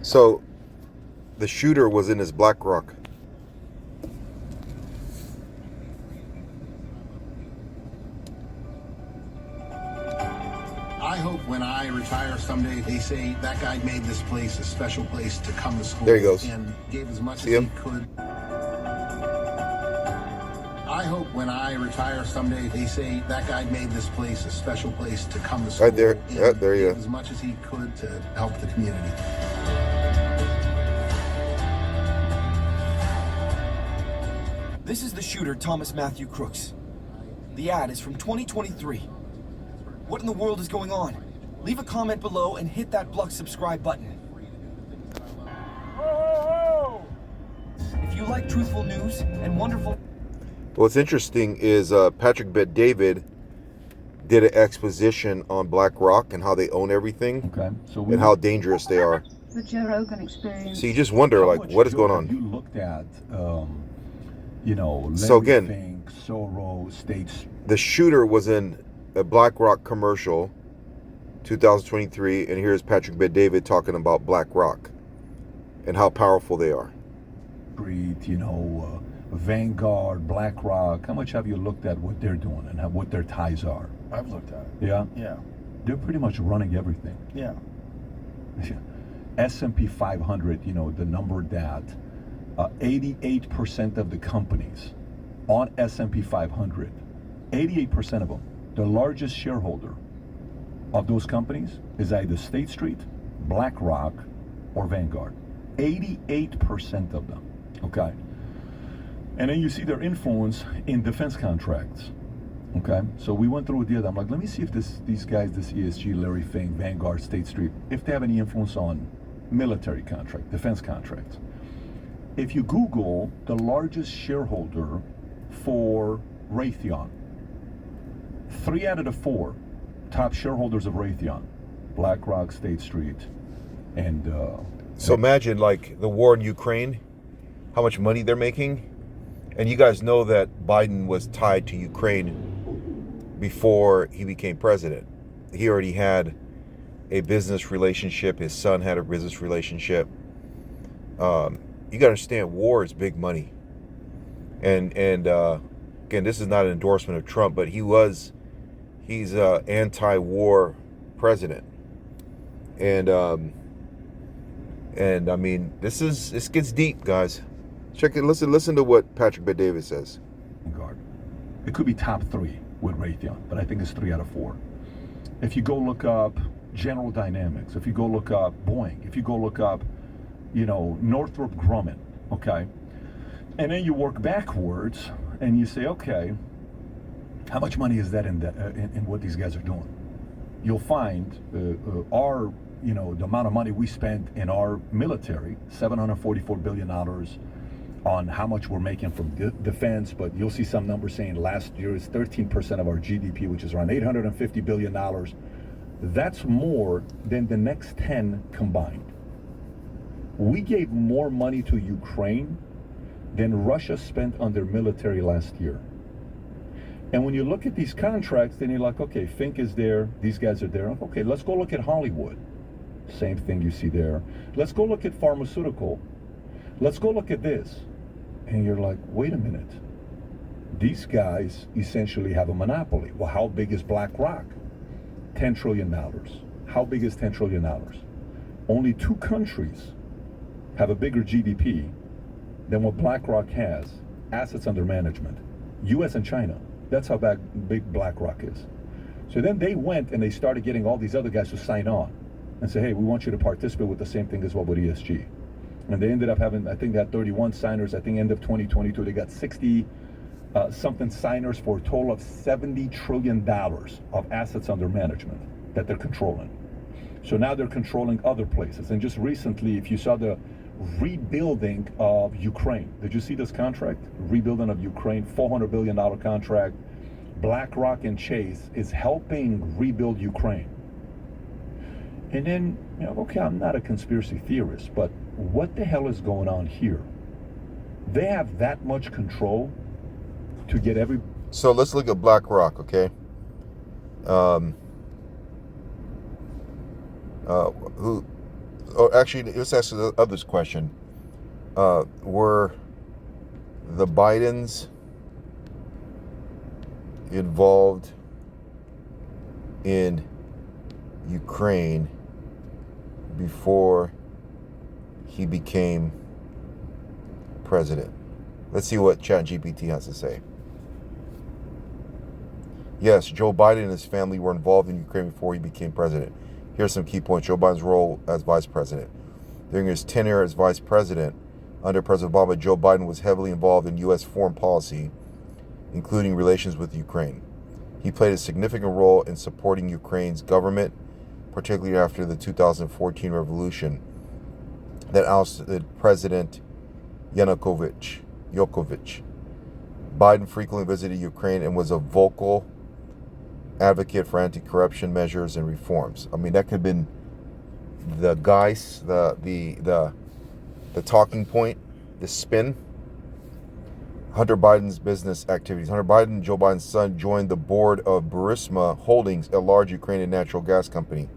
So the shooter was in his BlackRock. I hope when I retire someday, they say that guy made this place a special place to come to school. There he goes. And gave as much See as him? he could. I hope when I retire someday, they say that guy made this place a special place to come to school. Right there. And Yeah, there you gave go. as much as he could to help the community. This is the shooter, Thomas Matthew Crooks. The ad is from 2023. What in the world is going on? Leave a comment below and hit that subscribe button. If you like truthful news and wonderful... What's interesting is Patrick Bet-David did an exposition on BlackRock and how they own everything, and how dangerous they are. The Joe Rogan Experience. So you just wonder, like, what is going on? You looked at, So again, Fink, Soros, States. The shooter was in a BlackRock commercial, 2023, and here's Patrick Bet-David talking about BlackRock and how powerful they are. Vanguard, BlackRock. How much have you looked at what they're doing and what their ties are? I've looked at it. Yeah? Yeah. They're pretty much running everything. Yeah. S&P 500, the number that 88% of the companies on S&P 500, 88% of them, the largest shareholder of those companies is either State Street, BlackRock, or Vanguard. 88% of them, okay? And then you see their influence in defense contracts, okay? So we went through a deal. I'm like, let me see if these guys, this ESG, Larry Fink, Vanguard, State Street, if they have any influence on military contract, defense contracts. If you Google the largest shareholder for Raytheon, 3 out of the 4 top shareholders of Raytheon, BlackRock, State Street, and... So imagine, like, the war in Ukraine, how much money they're making. And you guys know that Biden was tied to Ukraine before he became president. He already had a business relationship. His son had a business relationship. You got to understand, war is big money. And again, this is not an endorsement of Trump, but he's an anti-war president. And I mean, this gets deep, guys. Check it. Listen to what Patrick Bet-David says. Vanguard. It could be top 3 with Raytheon, but I think it's 3 out of 4. If you go look up General Dynamics, if you go look up Boeing, if you go look up, Northrop Grumman, okay, and then you work backwards and you say, okay, how much money is that in what these guys are doing? You'll find the amount of money we spent in our military, $744 billion. On how much we're making from defense, but you'll see some numbers saying last year is 13% of our GDP, which is around $850 billion. That's more than the next 10 combined. We gave more money to Ukraine than Russia spent on their military last year. And when you look at these contracts, then you're like, okay, Fink is there, these guys are there. Okay, let's go look at Hollywood. Same thing you see there. Let's go look at pharmaceutical. Let's go look at this. And you're like, wait a minute. These guys essentially have a monopoly. Well, how big is BlackRock? $10 trillion. How big is $10 trillion? Only 2 countries have a bigger GDP than what BlackRock has, assets under management. US and China. That's how big BlackRock is. So then they went and they started getting all these other guys to sign on and say, hey, we want you to participate with the same thing as well with ESG. And they ended up having, I think they had 31 signers. I think end of 2022, they got 60 something signers for a total of $70 trillion of assets under management that they're controlling. So now they're controlling other places. And just recently, if you saw the rebuilding of Ukraine, did you see this contract? Rebuilding of Ukraine, $400 billion contract. BlackRock and Chase is helping rebuild Ukraine. And then, okay, I'm not a conspiracy theorist, but what the hell is going on here? They have that much control to get every... So let's look at BlackRock, okay? actually, let's ask the other question. Were the Bidens involved in Ukraine before he became president? Let's see what ChatGPT has to say. Yes, Joe Biden and his family were involved in Ukraine before he became president. Here are some key points. Joe Biden's role as vice president. During his tenure as vice president under President Obama, Joe Biden was heavily involved in U.S. foreign policy, including relations with Ukraine. He played a significant role in supporting Ukraine's government, particularly after the 2014 revolution that ousted President Yanukovych. Biden frequently visited Ukraine and was a vocal advocate for anti-corruption measures and reforms. I mean, that could have been the guys, the talking point, the spin. Hunter Biden's business activities. Hunter Biden, Joe Biden's son, joined the board of Burisma Holdings, a large Ukrainian natural gas company,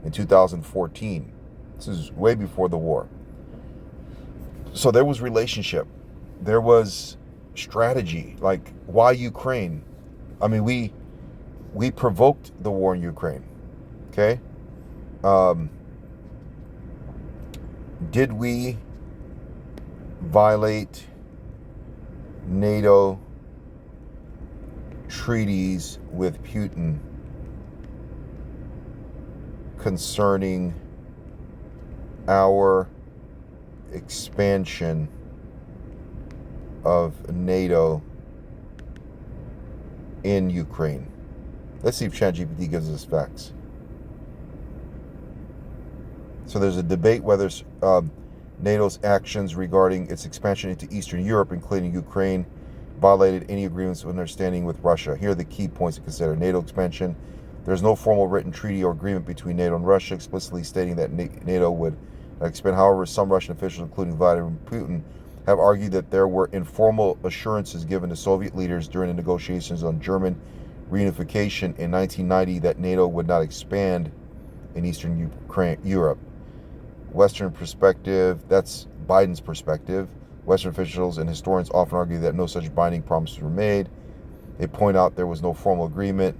in 2014. This is way before the war. So there was relationship. There was strategy. Like, why Ukraine? I mean, we provoked the war in Ukraine. Okay? Did we violate NATO treaties with Putin concerning our expansion of NATO in Ukraine? Let's see if ChatGPT gives us facts. So there's a debate whether NATO's actions regarding its expansion into Eastern Europe, including Ukraine, violated any agreements of understanding with Russia. Here are the key points to consider. NATO expansion. There's no formal written treaty or agreement between NATO and Russia explicitly stating that NATO would expand. However, some Russian officials, including Vladimir Putin, have argued that there were informal assurances given to Soviet leaders during the negotiations on German reunification in 1990 that NATO would not expand in Eastern Europe. Western perspective, that's Biden's perspective. Western officials and historians often argue that no such binding promises were made. They point out there was no formal agreement.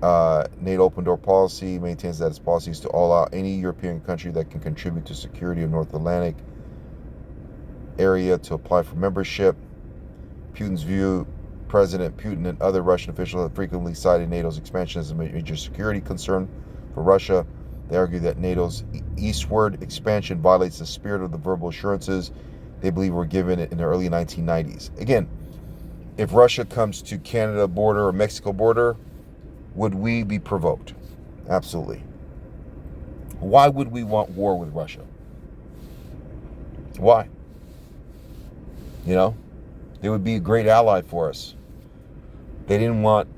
NATO open door policy maintains that its policy is to allow any European country that can contribute to security of North Atlantic area to apply for membership. Putin's view, President Putin and other Russian officials have frequently cited NATO's expansion as a major security concern for Russia. They argue that NATO's eastward expansion violates the spirit of the verbal assurances they believe were given in the early 1990s. Again, if Russia comes to Canada border or Mexico border, would we be provoked? Absolutely. Why would we want war with Russia? Why? You know, they would be a great ally for us. They didn't want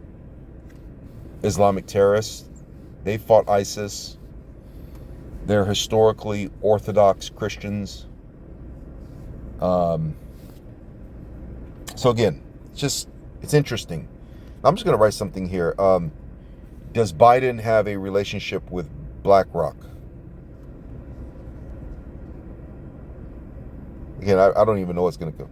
Islamic terrorists. They fought ISIS. They're historically Orthodox Christians. So again, it's interesting. I'm just going to write something here. Does Biden have a relationship with BlackRock? Again, I don't even know what's going to go.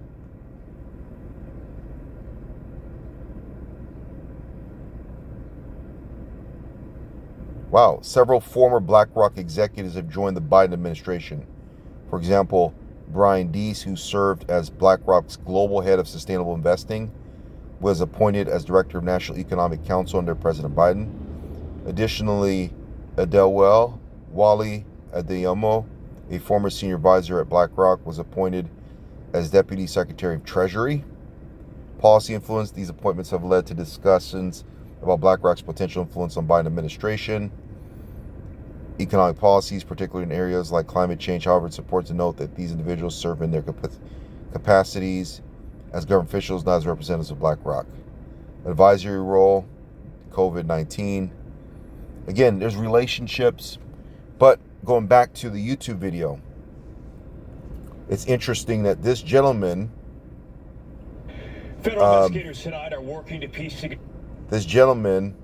Wow, several former BlackRock executives have joined the Biden administration. For example, Brian Deese, who served as BlackRock's global head of sustainable investing, was appointed as director of National Economic Council under President Biden. Additionally, Wally Adeyemo, a former senior advisor at BlackRock, was appointed as Deputy Secretary of Treasury. Policy influence. These appointments have led to discussions about BlackRock's potential influence on Biden administration. Economic policies, particularly in areas like climate change. However, it's important to note that these individuals serve in their capacities as government officials, not as representatives of BlackRock. Advisory role, COVID-19. Again, there's relationships, but going back to the YouTube video, it's interesting that this gentleman, Federal investigators tonight are working to piece together. this gentleman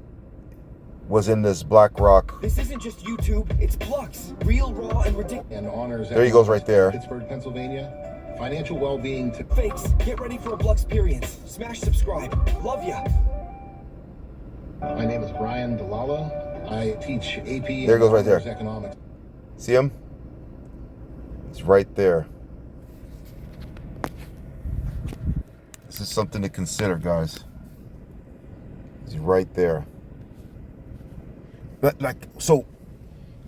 was in this BlackRock. This isn't just YouTube, it's Blux. Real, raw, and ridiculous. And honors. There he goes right there. Pittsburgh, Pennsylvania. Financial well-being to Fakes, get ready for a Blux experience. Smash subscribe. Love ya. My name is Brian Delala. I teach AP and There he goes right there. honors economics. See him? It's right there. This is something to consider, guys. He's right there. But like, so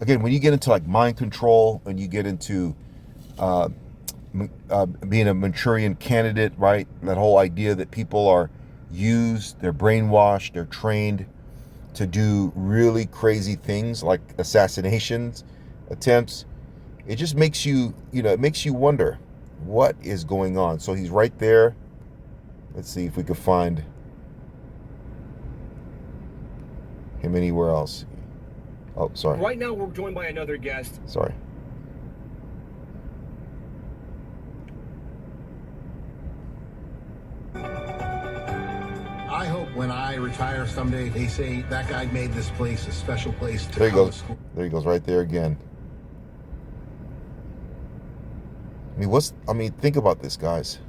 again, when you get into like mind control and you get into being a Manchurian candidate, right? That whole idea that people are used, they're brainwashed, they're trained to do really crazy things like assassinations attempts. It just makes you, it makes you wonder what is going on. So he's right there. Let's see if we can find him anywhere else. Oh, sorry. Right now, we're joined by another guest. Sorry. I hope when I retire someday, they say that guy made this place a special place to There he come to goes. school. There he goes right there again. I mean, think about this, guys.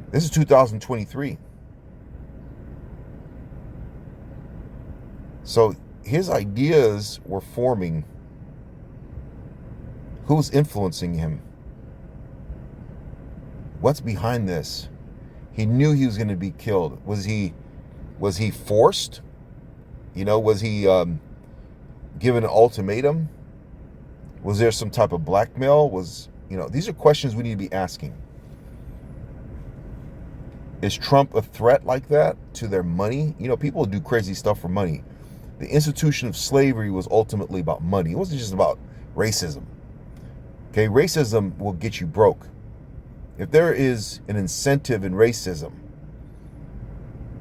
This is 2023. So his ideas were forming. Who's influencing him? What's behind this? He knew he was going to be killed. Was he forced? Was he given an ultimatum? Was there some type of blackmail? These are questions we need to be asking. Is Trump a threat like that to their money? People do crazy stuff for money. The institution of slavery was ultimately about money. It wasn't just about racism. Okay, racism will get you broke. If there is an incentive in racism,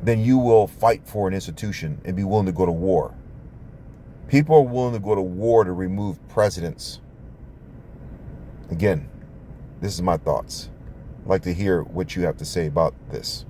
then you will fight for an institution and be willing to go to war. People are willing to go to war to remove presidents. Again, this is my thoughts. I'd like to hear what you have to say about this.